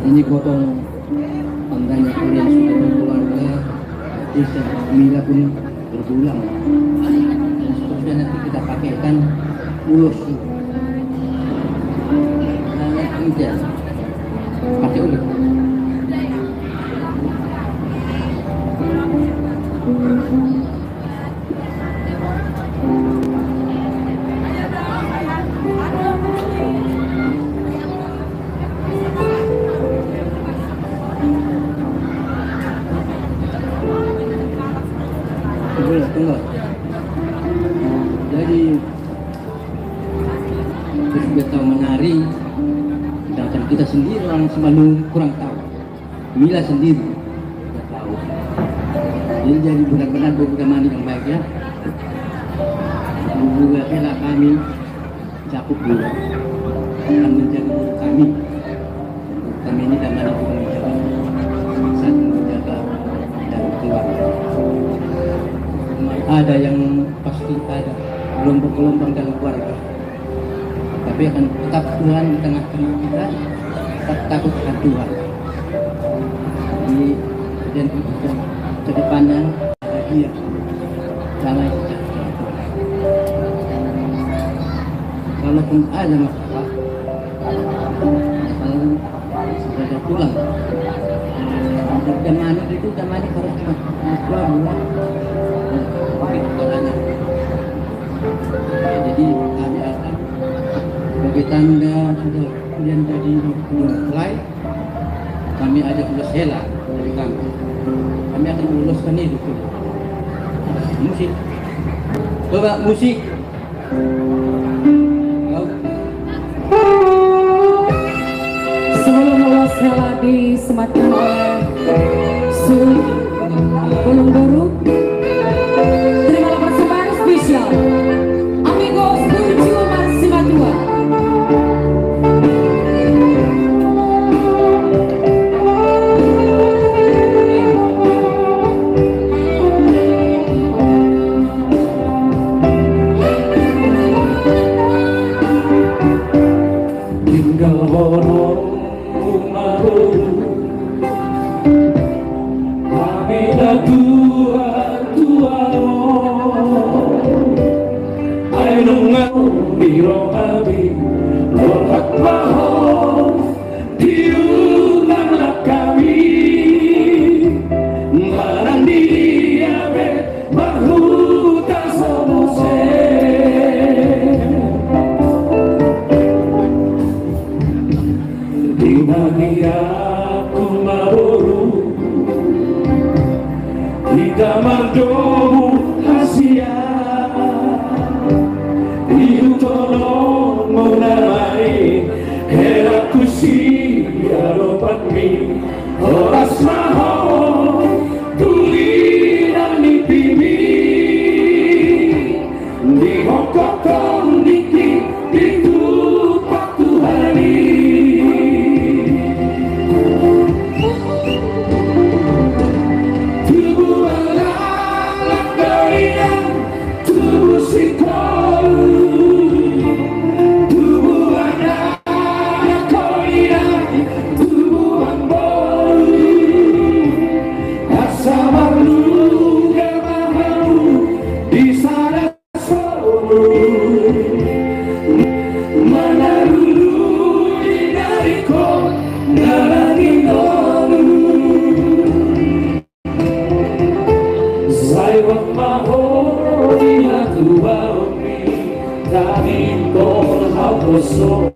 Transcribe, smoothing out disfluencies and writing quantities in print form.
Ini foto tandanya kalian sudah berkeluarga, bisa Mila pun berpulang. Dan seterusnya nanti kita pakaikan ulos. Tidak pakai ulos. Tunggu. Jadi sudah tahu menari, sedangkan kita sendiri orang Semalung kurang tahu. Mila sendiri tidak tahu. Jadi benar-benar bagaimana yang baik ya. Juga rela kami cakup juga akan menjadi kami. Kami ini dan mana pun menjaga, saat menjaga dan keluarga. Ada yang pasti ada gelombang-gelombang dalam keluarga, tapi akan tetap Tuhan di tengah-tengah kita, tetap takut akan Tuhan. Jadi dan ke depannya bahagia, damai sejahtera. Kalaupun ada masalah, kalau sudah pulang, zaman itu harus keluar. Jadi kami akan sebagai tanda sudah kalian jadi mulai, kami ada ulos hela dari kami akan meloloskan itu. Musik, coba musik. Sebelum ulos hela disematkan oleh Sul Gunung Baru, terimalah persembahan spesial Amigos Burju Marsimatua. Tinggal honor so